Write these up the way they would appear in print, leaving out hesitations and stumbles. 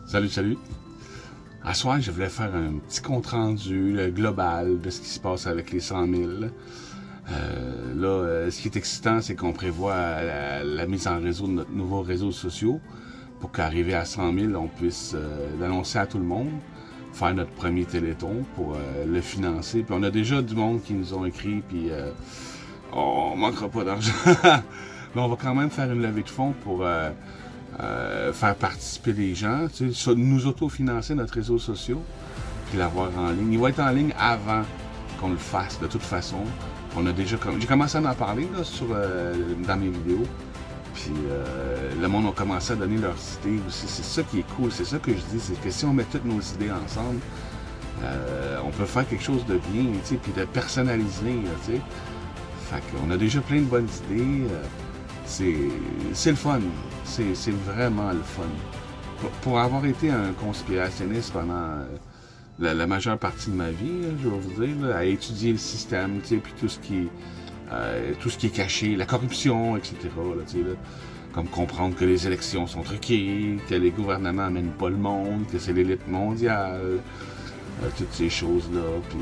Salut, salut. À soir, je voulais faire un petit compte-rendu global de ce qui se passe avec les 100 000. Ce qui est excitant, c'est qu'on prévoit la mise en réseau de notre nouveau réseau social pour qu'arrivé à 100 000, on puisse l'annoncer à tout le monde, faire notre premier téléthon pour le financer. Puis on a déjà du monde qui nous ont écrit, puis on manquera pas d'argent. Mais on va quand même faire une levée de fonds pour faire participer les gens, nous autofinancer notre réseau social, puis l'avoir en ligne. Il va être en ligne avant qu'on le fasse, de toute façon. J'ai commencé à en parler là, dans mes vidéos, puis le monde a commencé à donner leurs idées aussi. C'est ça qui est cool, c'est ça que je dis, c'est que si on met toutes nos idées ensemble, on peut faire quelque chose de bien, puis de personnalisé, tu sais. Fait qu'on a déjà plein de bonnes idées. C'est le fun. C'est vraiment le fun. Pour avoir été un conspirationniste pendant la majeure partie de ma vie, là, je vais vous dire, là, à étudier le système, puis tout ce qui est caché, la corruption, etc. Là, comme comprendre que les élections sont truquées, que les gouvernements n'amènent pas le monde, que c'est l'élite mondiale, toutes ces choses-là. Puis,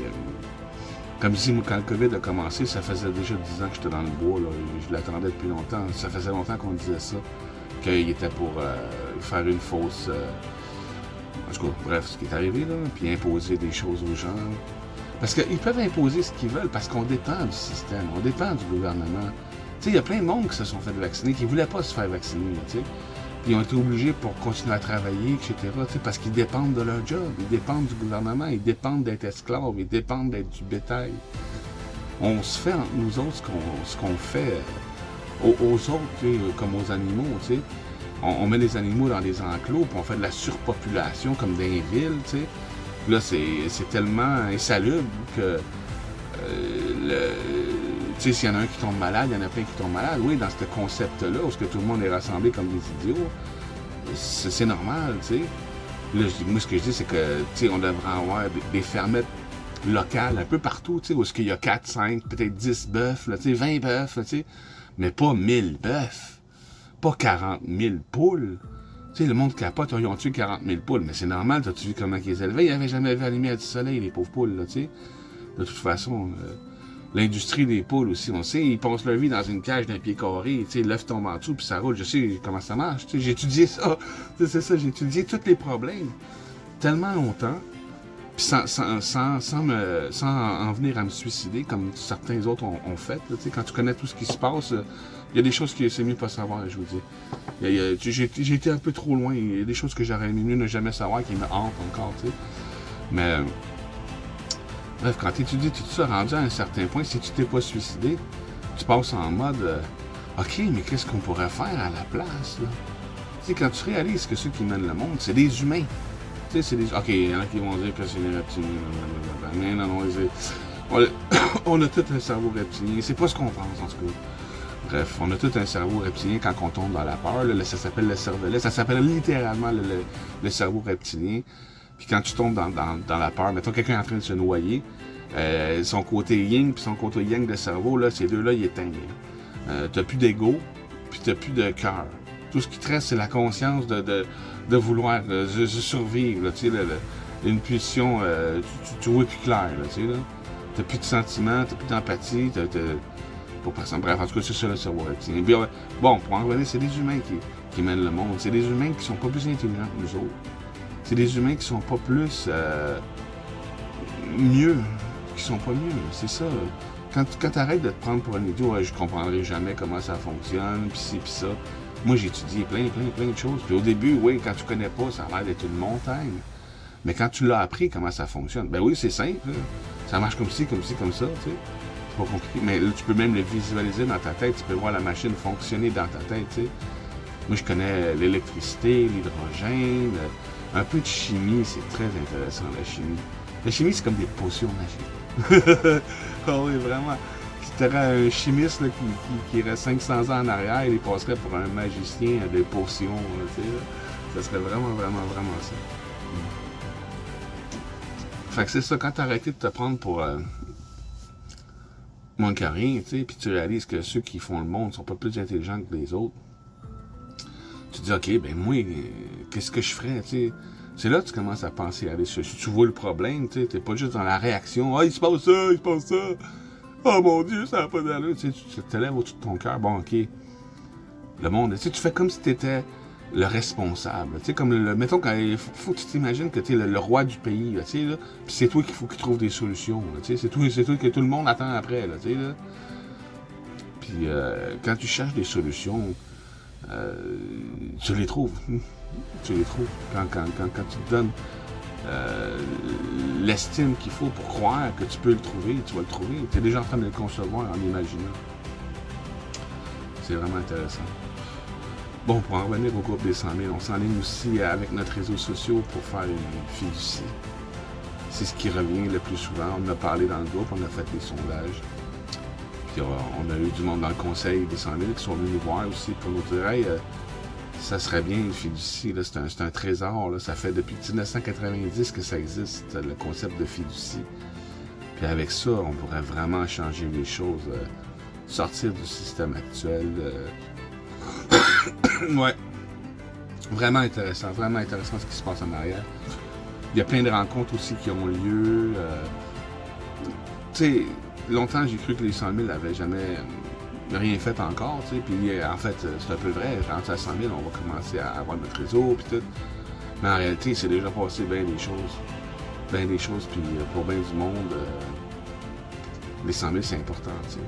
comme si moi, quand le COVID a commencé, ça faisait déjà 10 ans que j'étais dans le bois. Là, je l'attendais depuis longtemps. Ça faisait longtemps qu'on disait ça. Qu'il était pour faire une fausse... en tout cas, bref, ce qui est arrivé, là, puis imposer des choses aux gens. Parce qu'ils peuvent imposer ce qu'ils veulent, parce qu'on dépend du système, on dépend du gouvernement. Tu sais, il y a plein de monde qui se sont fait vacciner, qui ne voulaient pas se faire vacciner, tu sais. Puis ils ont été obligés pour continuer à travailler, etc., parce qu'ils dépendent de leur job, ils dépendent du gouvernement, ils dépendent d'être esclaves, ils dépendent d'être du bétail. On se fait entre nous autres ce qu'on fait aux autres, comme aux animaux, tu sais. On met les animaux dans des enclos, puis on fait de la surpopulation comme dans les villes, tu sais. Là, c'est tellement insalubre que tu sais, s'il y en a un qui tombe malade, il y en a plein qui tombent malades. Oui, dans ce concept-là, où tout le monde est rassemblé comme des idiots, c'est normal, tu sais. Là, moi, ce que je dis, c'est que, tu sais, on devrait avoir des fermettes locales un peu partout, tu sais, où il y a 4, 5, peut-être 10 bœufs, tu sais, 20 bœufs, tu sais, mais pas 1000 bœufs, pas 40 000 poules. Tu sais, le monde capote, ils ont tué 40 000 poules, mais c'est normal, t'as-tu vu comment ils les élevaient? Ils n'avaient jamais vu la lumière du soleil, les pauvres poules, là, tu sais. De toute façon, l'industrie des poules aussi, on sait, ils passent leur vie dans une cage d'un pied carré, tu sais, l'œuf tombe en dessous, puis ça roule, je sais comment ça marche, tu sais, j'ai étudié ça, c'est ça, j'ai étudié tous les problèmes tellement longtemps, puis sans en venir à me suicider, comme certains autres ont fait, tu sais, quand tu connais tout ce qui se passe, il y a des choses que c'est mieux pas savoir, je vous dis. J'ai été un peu trop loin, il y a des choses que j'aurais aimé mieux ne jamais savoir, qui me hantent encore, tu sais, mais... Bref, quand tu étudies tout ça, rendu à un certain point, si tu t'es pas suicidé, tu passes en mode OK, mais qu'est-ce qu'on pourrait faire à la place, là? Tu sais, quand tu réalises que ceux qui mènent le monde, c'est des humains. Tu sais, c'est des... OK, il y en a qui vont dire que c'est des reptiliens. Mais non, on a tout un cerveau reptilien. C'est pas ce qu'on pense, en tout cas. Bref, on a tout un cerveau reptilien quand on tombe dans la peur. Là, ça s'appelle le cervelet. Ça s'appelle littéralement le cerveau reptilien. Puis quand tu tombes dans la peur, mettons quelqu'un est en train de se noyer, son côté yin puis son côté yang de cerveau, là, ces deux-là, ils éteignent. T'as plus d'ego, puis t'as plus de cœur. Tout ce qui te reste, c'est la conscience de vouloir survivre, là, tu sais, une pulsion, tu vois plus clair, là, tu sais, là. T'as plus de sentiments, t'as plus d'empathie, pour personne. Bref, en tout cas, c'est ça le cerveau reptilien. Bon, pour en revenir, c'est des humains qui mènent le monde. C'est des humains qui sont pas plus intelligents que nous autres. C'est des humains qui sont pas plus mieux, qui sont pas mieux, c'est ça. Quand tu arrêtes de te prendre pour un idiot, je comprendrai jamais comment ça fonctionne, pis ci, pis ça. Moi, j'ai étudié plein de choses. Puis au début, oui, quand tu connais pas, ça a l'air d'être une montagne. Mais quand tu l'as appris comment ça fonctionne, ben oui, c'est simple. Là. Ça marche comme ci, comme ça, tu sais. C'est pas compliqué. Mais là, tu peux même le visualiser dans ta tête. Tu peux voir la machine fonctionner dans ta tête, tu sais. Moi, je connais l'électricité, l'hydrogène, un peu de chimie, c'est très intéressant, la chimie. La chimie, c'est comme des potions magiques. Oh oui, vraiment. Tu aurais un chimiste là, qui irait 500 ans en arrière, il passerait pour un magicien des potions, tu sais. Ça serait vraiment ça. Fait que c'est ça, quand t'as arrêté de te prendre pour moins que rien, tu sais, puis tu réalises que ceux qui font le monde sont pas plus intelligents que les autres, tu dis, OK, ben moi, qu'est-ce que je ferais, tu sais? C'est là que tu commences à penser à si tu vois le problème, tu sais, t'es pas juste dans la réaction. Ah, il se passe ça, il se passe ça. Oh mon Dieu, ça n'a pas d'allure. Tu sais, tu te lèves au-dessus de ton cœur. Bon, OK. Le monde, tu sais, tu fais comme si tu étais le responsable. Tu sais, comme mettons, faut que tu t'imagines que tu es le roi du pays, là, tu sais, là. Puis c'est toi qu'il faut qu'il trouve des solutions, là, tu sais. C'est toi que tout le monde attend après, là, tu sais, là. Puis quand tu cherches des solutions, tu les trouves. Tu les trouves. Quand tu te donnes l'estime qu'il faut pour croire que tu peux le trouver, tu vas le trouver. Tu es déjà en train de le concevoir en imaginant. C'est vraiment intéressant. Bon, pour en revenir au groupe des 100 000, on s'enligne aussi avec notre réseau social pour faire une fiducie. C'est ce qui revient le plus souvent. On a parlé dans le groupe, on a fait des sondages. Puis on a eu du monde dans le conseil des 100 000 qui sont venus nous voir aussi pour nous dire « Hey, ça serait bien une fiducie, c'est un trésor, là. Ça fait depuis 1990 que ça existe, le concept de fiducie. Puis avec ça, on pourrait vraiment changer les choses, sortir du système actuel. Ouais, vraiment intéressant ce qui se passe en arrière. Il y a plein de rencontres aussi qui ont lieu. Tu sais, longtemps j'ai cru que les 100 000 n'avaient jamais rien fait encore, tu sais, puis en fait, c'est un peu vrai, rendu à 100 000, on va commencer à avoir notre réseau, puis tout. Mais en réalité, c'est déjà passé bien des choses, puis pour bien du monde, les 100 000, c'est important, tu sais.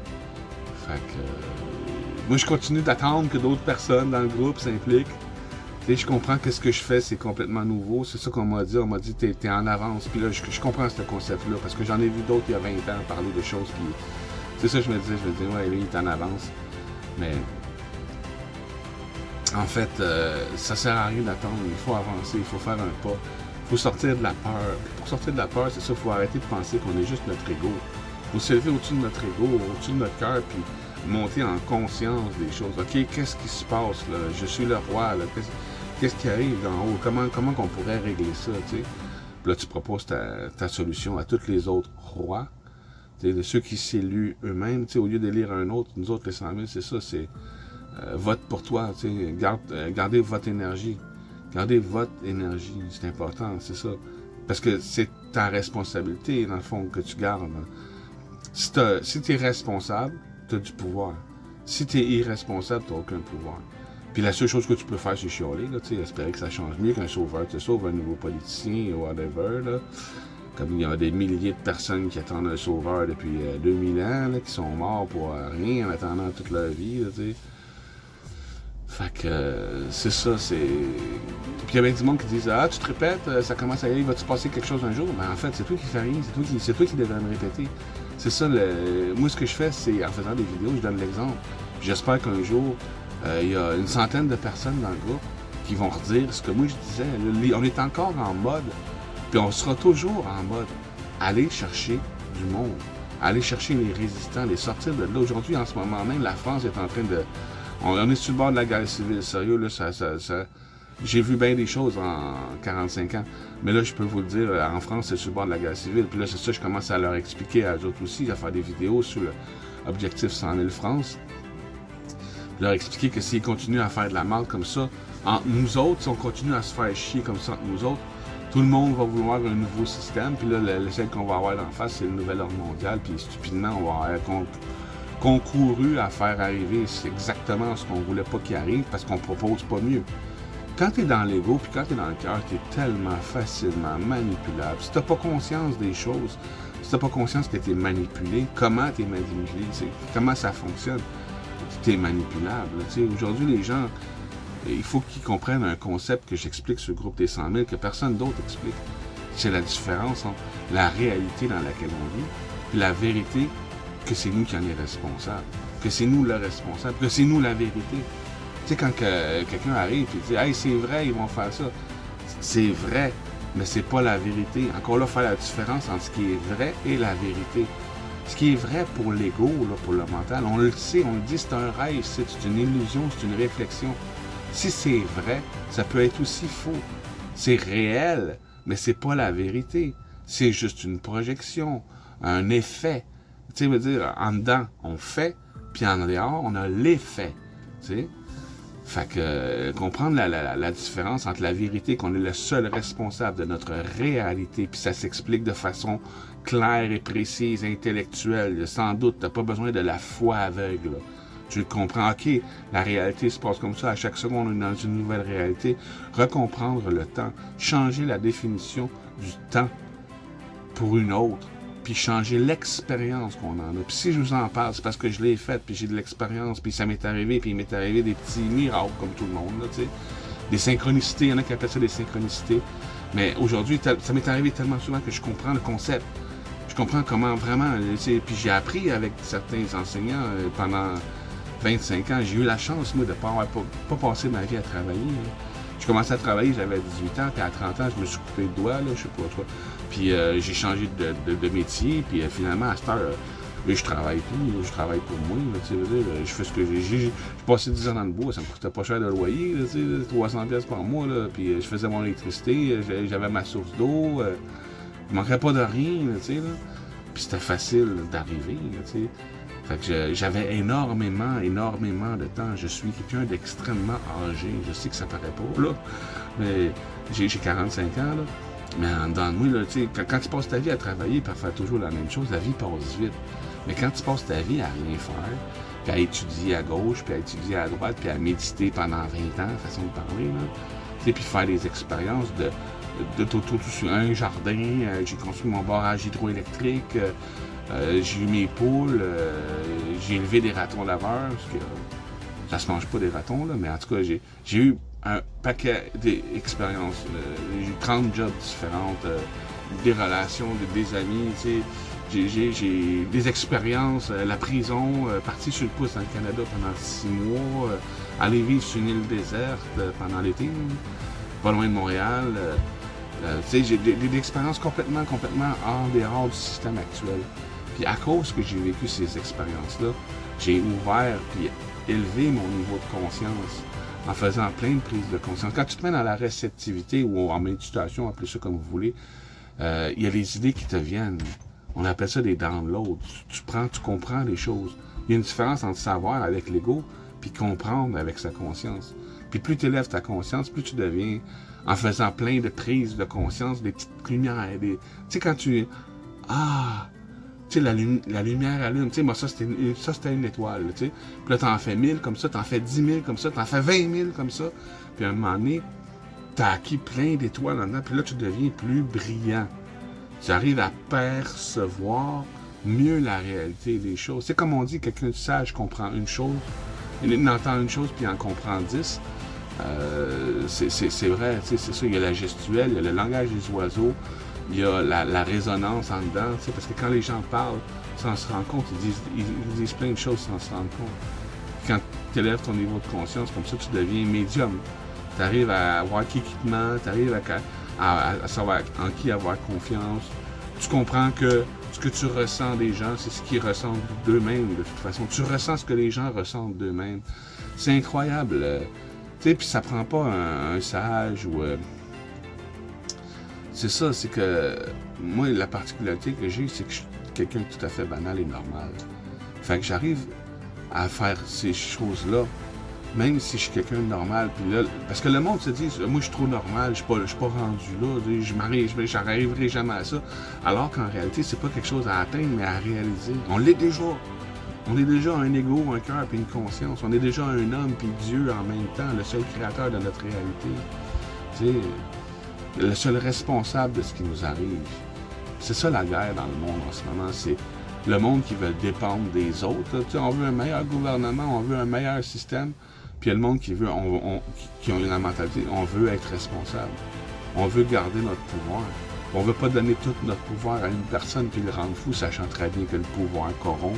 Fait que, moi, je continue d'attendre que d'autres personnes dans le groupe s'impliquent. Tu sais, je comprends que ce que je fais, c'est complètement nouveau, c'est ça qu'on m'a dit, t'es en avance, puis là, je comprends ce concept-là, parce que j'en ai vu d'autres il y a 20 ans parler de choses qui... C'est ça que je me disais, ouais, lui, il est en avance. Mais, en fait, ça sert à rien d'attendre. Il faut avancer, il faut faire un pas. Il faut sortir de la peur. Pour sortir de la peur, c'est ça, il faut arrêter de penser qu'on est juste notre ego. Il faut se lever au-dessus de notre ego, au-dessus de notre cœur, puis monter en conscience des choses. OK, qu'est-ce qui se passe, là? Je suis le roi, là. Qu'est-ce qui arrive d'en haut? Comment qu'on pourrait régler ça, tu sais? Puis là, tu proposes ta solution à tous les autres rois. De ceux qui s'éluent eux-mêmes, au lieu d'élire un autre, nous autres, les 100 000, c'est ça, c'est vote pour toi, gardez votre énergie. Gardez votre énergie, c'est important, c'est ça. Parce que c'est ta responsabilité, dans le fond, que tu gardes. Si tu es responsable, tu as du pouvoir. Si tu es irresponsable, tu n'as aucun pouvoir. Puis la seule chose que tu peux faire, c'est chialer, là, espérer que ça change mieux, qu'un sauveur te sauve, un nouveau politicien, whatever, là. Comme il y a des milliers de personnes qui attendent un sauveur depuis 2000 ans, là, qui sont morts pour rien en attendant toute leur vie, là, tu sais. Fait que c'est ça, c'est... Puis il y a bien du monde qui disent « Ah, tu te répètes, ça commence à y aller, va-tu passer quelque chose un jour? » Ben en fait, c'est toi qui fais rien, c'est toi qui devrais me répéter. C'est ça, moi ce que je fais, c'est en faisant des vidéos, je donne l'exemple. Puis j'espère qu'un jour, il y a une centaine de personnes dans le groupe qui vont redire ce que moi je disais. On est encore en mode... Puis on sera toujours en mode aller chercher du monde, aller chercher les résistants, les sortir de là. Aujourd'hui, en ce moment même, la France est en train de... On est sur le bord de la guerre civile, sérieux, là, j'ai vu bien des choses en 45 ans. Mais là, je peux vous le dire, en France, c'est sur le bord de la guerre civile. Puis là, c'est ça, je commence à leur expliquer à eux autres aussi, à faire des vidéos sur l'objectif 100 000 France. Puis leur expliquer que s'ils continuent à faire de la merde comme ça, entre nous autres, si on continue à se faire chier comme ça entre nous autres, tout le monde va vouloir un nouveau système, puis là, celle qu'on va avoir d'en face, c'est le nouvel ordre mondial, puis stupidement, on va avoir concouru à faire arriver exactement ce qu'on voulait pas qu'il arrive, parce qu'on propose pas mieux. Quand tu es dans l'ego, puis quand tu es dans le cœur, tu es tellement facilement manipulable. Si tu n'as pas conscience des choses, si tu n'as pas conscience que tu es manipulé, comment tu es manipulé, comment ça fonctionne, tu es manipulable. Aujourd'hui, les gens... il faut qu'ils comprennent un concept que j'explique sur le groupe des 100 000, que personne d'autre explique. C'est la différence entre la réalité dans laquelle on vit et la vérité, que c'est nous qui en est responsable, que c'est nous le responsable, que c'est nous la vérité. Tu sais, quand quelqu'un arrive et dit « Hey, c'est vrai, ils vont faire ça », c'est vrai, mais c'est pas la vérité. Encore là, faire la différence entre ce qui est vrai et la vérité. Ce qui est vrai pour l'ego, pour le mental, on le sait, on le dit, c'est un rêve, c'est une illusion, c'est une réflexion. Si c'est vrai, ça peut être aussi faux. C'est réel, mais c'est pas la vérité. C'est juste une projection, un effet. Tu sais, veut dire, en dedans, on fait, puis en dehors, on a l'effet. Tu sais? Fait que comprendre la différence entre la vérité, qu'on est le seul responsable de notre réalité, puis ça s'explique de façon claire et précise, intellectuelle. Sans doute, t'as pas besoin de la foi aveugle. Là. Tu le comprends, ok, la réalité se passe comme ça, à chaque seconde on est dans une nouvelle réalité. Recomprendre le temps, changer la définition du temps pour une autre, puis changer l'expérience qu'on en a. Puis si je vous en parle, c'est parce que je l'ai fait, puis j'ai de l'expérience, puis ça m'est arrivé, puis il m'est arrivé des petits miracles comme tout le monde, là, tu sais. Des synchronicités, il y en a qui appellent ça des synchronicités. Mais aujourd'hui, ça m'est arrivé tellement souvent que je comprends le concept. Je comprends comment vraiment, tu sais, puis j'ai appris avec certains enseignants pendant 25 ans. J'ai eu la chance, moi, de ne pas passer ma vie à travailler. Là. Je commençais à travailler, j'avais 18 ans, puis à 30 ans, je me suis coupé le doigt, là, je sais pas toi. Puis j'ai changé de métier, puis finalement, à cette heure, je travaille plus, je travaille pour moi, là, tu sais, je fais ce que j'ai passé 10 ans dans le bois, ça me coûtait pas cher de loyer, là, tu sais, 300 pièces par mois, là, puis je faisais mon électricité, j'avais ma source d'eau, je manquerais pas de rien, là, tu sais, là. Puis c'était facile d'arriver, tu sais. Fait que j'avais énormément de temps. Je suis quelqu'un d'extrêmement âgé. Je sais que ça paraît pas, là, mais j'ai 45 ans, là. Mais en dedans de moi, là, tu sais, quand tu passes ta vie à travailler et à faire toujours la même chose, la vie passe vite. Mais quand tu passes ta vie à rien faire, puis à étudier à gauche, puis à étudier à droite, puis à méditer pendant 20 ans, façon de parler, là, tu sais, puis faire des expériences sur un jardin, j'ai construit mon barrage hydroélectrique, j'ai eu mes poules, j'ai élevé des ratons laveurs, parce que ça se mange pas des ratons, là, mais en tout cas, j'ai eu un paquet d'expériences. J'ai eu 30 jobs différentes, des relations, des amis, tu sais. J'ai des expériences, la prison, parti sur le pouce dans le Canada pendant 6 mois, aller vivre sur une île déserte pendant l'été, pas loin de Montréal. Tu sais, j'ai des expériences complètement en dehors du système actuel. Puis à cause que j'ai vécu ces expériences-là, j'ai ouvert puis élevé mon niveau de conscience en faisant plein de prises de conscience. Quand tu te mets dans la réceptivité ou en méditation, appelez ça comme vous voulez, il y a les idées qui te viennent. On appelle ça des downloads. Tu comprends les choses. Il y a une différence entre savoir avec l'ego puis comprendre avec sa conscience. Puis plus tu élèves ta conscience, plus tu deviens, en faisant plein de prises de conscience, des petites lumières. Tu sais, quand tu... tu sais, la lumière allume. Tu sais, moi, ça, c'était une étoile, tu sais. Puis là, t'en fais 1000 comme ça, t'en fais 10 000 comme ça, t'en fais 20 000 comme ça. Puis à un moment donné, t'as acquis plein d'étoiles là-dedans. Puis là, tu deviens plus brillant. Tu arrives à percevoir mieux la réalité des choses. C'est comme on dit, quelqu'un de sage comprend une chose, il entend une chose, puis il en comprend 10. C'est vrai, c'est ça, il y a la gestuelle, il y a le langage des oiseaux, il y a la résonance en dedans, parce que quand les gens parlent sans se rendre compte, ils disent plein de choses sans se rendre compte. Quand tu élèves ton niveau de conscience, comme ça, tu deviens médium. Tu arrives à avoir qui te ment, tu arrives à savoir en qui avoir confiance. Tu comprends que ce que tu ressens des gens, c'est ce qu'ils ressentent d'eux-mêmes, de toute façon. Tu ressens ce que les gens ressentent d'eux-mêmes. C'est incroyable. Tu sais, puis ça prend pas un sage ou... C'est ça, c'est que... Moi, la particularité que j'ai, c'est que je suis quelqu'un de tout à fait banal et normal. Fait que j'arrive à faire ces choses-là, même si je suis quelqu'un de normal. Puis là, parce que le monde se dit, moi, je suis trop normal, je suis pas rendu là, j'arriverai jamais à ça. Alors qu'en réalité, c'est pas quelque chose à atteindre, mais à réaliser. On l'est déjà. On est déjà un ego, un cœur puis une conscience. On est déjà un homme puis Dieu en même temps, le seul créateur de notre réalité. Tu sais, le seul responsable de ce qui nous arrive. C'est ça la guerre dans le monde en ce moment. C'est le monde qui veut dépendre des autres. Tu sais, on veut un meilleur gouvernement, on veut un meilleur système. Puis il y a le monde qui veut, qui ont une mentalité, on veut être responsable. On veut garder notre pouvoir. On veut pas donner tout notre pouvoir à une personne puis le rendre fou, sachant très bien que le pouvoir corrompt.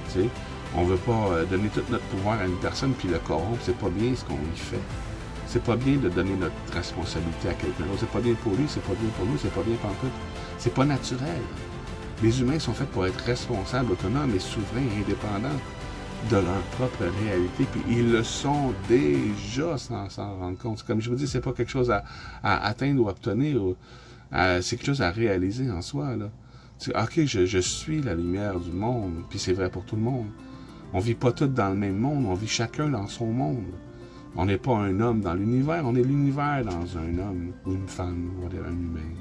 T'sais, on ne veut pas donner tout notre pouvoir à une personne puis le corrompre. C'est pas bien ce qu'on y fait. C'est pas bien de donner notre responsabilité à quelqu'un d'autre. C'est pas bien pour lui, c'est pas bien pour nous, c'est pas bien pour tout. C'est pas naturel. Les humains sont faits pour être responsables, autonomes et souverains et indépendants de leur propre réalité. Puis ils le sont déjà sans s'en rendre compte. Comme je vous dis, c'est pas quelque chose à atteindre ou à obtenir. C'est quelque chose à réaliser en soi, là. Ok, je suis la lumière du monde, puis c'est vrai pour tout le monde. On vit pas tous dans le même monde, on vit chacun dans son monde. On n'est pas un homme dans l'univers, on est l'univers dans un homme, ou une femme, ou un humain,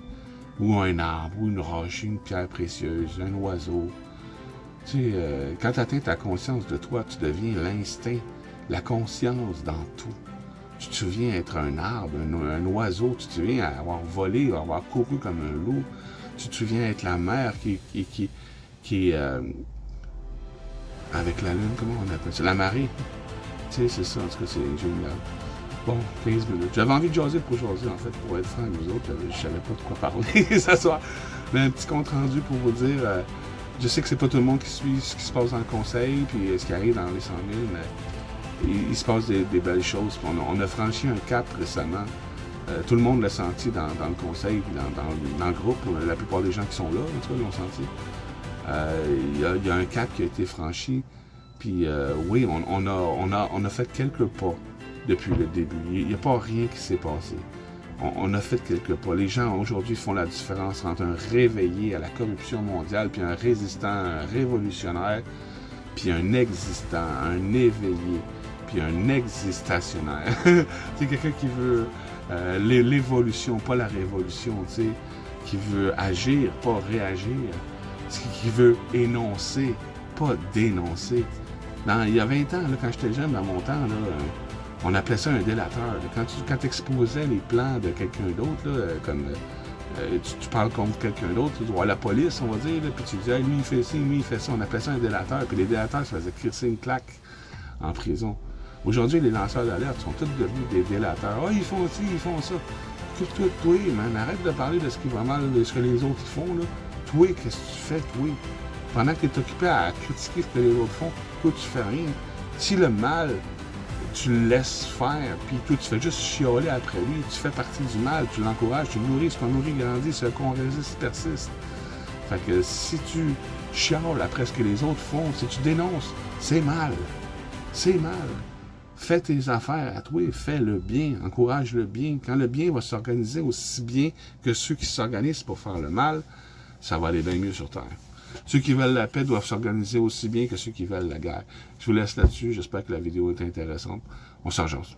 ou un arbre, ou une roche, une pierre précieuse, un oiseau. Tu sais, quand tu atteins ta conscience de toi, tu deviens l'instinct, la conscience dans tout. Tu te souviens être un arbre, un oiseau, tu te souviens avoir volé, avoir couru comme un loup. Tu te souviens être la mer qui avec la lune, comment on appelle ça? La marée. Tu sais, c'est ça, en tout cas, c'est génial. Bon, 15 minutes. J'avais envie de jaser pour jaser, en fait, pour être franc avec vous autres. Je savais pas de quoi parler ce soir. Mais un petit compte rendu pour vous dire, je sais que c'est pas tout le monde qui suit ce qui se passe dans le conseil, puis ce qui arrive dans les 100 000, mais il se passe des belles choses. On a franchi un cap récemment. Tout le monde l'a senti dans le conseil, puis dans le groupe. La plupart des gens qui sont là, en tout cas, l'ont senti. Il y a un cap qui a été franchi. Puis oui, on a fait quelques pas depuis le début. Il n'y a pas rien qui s'est passé. On a fait quelques pas. Les gens aujourd'hui font la différence entre un réveillé à la corruption mondiale, puis un résistant, un révolutionnaire, puis un existant, un éveillé, puis un existationnaire. C'est quelqu'un qui veut l'évolution, pas la révolution, tu sais, qui veut agir, pas réagir, qui veut énoncer, pas dénoncer. Il y a 20 ans, là, quand j'étais jeune, dans mon temps, là, on appelait ça un délateur. Quand tu exposais les plans de quelqu'un d'autre, comme tu parles contre quelqu'un d'autre, tu dois à la police, on va dire, là, puis tu dis, lui, il fait ci, lui, il fait ça. On appelait ça un délateur. Puis les délateurs se faisaient crisser une claque en prison. Aujourd'hui, les lanceurs d'alerte sont tous devenus des délateurs. Ah, ils font ci, ils font ça. Écoute, toi, man, arrête de parler de ce qui va mal, de ce que les autres font, là. Toi, qu'est-ce que tu fais, toi? Pendant que tu es occupé à critiquer ce que les autres font, toi, tu fais rien. Si le mal, tu le laisses faire, puis toi, tu fais juste chialer après lui, tu fais partie du mal, tu l'encourages, tu le nourris, ce qu'on nourrit grandit, ce qu'on résiste persiste. Fait que si tu chiales après ce que les autres font, si tu dénonces, c'est mal. C'est mal. Fais tes affaires à toi, fais le bien, encourage le bien. Quand le bien va s'organiser aussi bien que ceux qui s'organisent pour faire le mal, ça va aller bien mieux sur Terre. Ceux qui veulent la paix doivent s'organiser aussi bien que ceux qui veulent la guerre. Je vous laisse là-dessus. J'espère que la vidéo est intéressante. On s'en jase.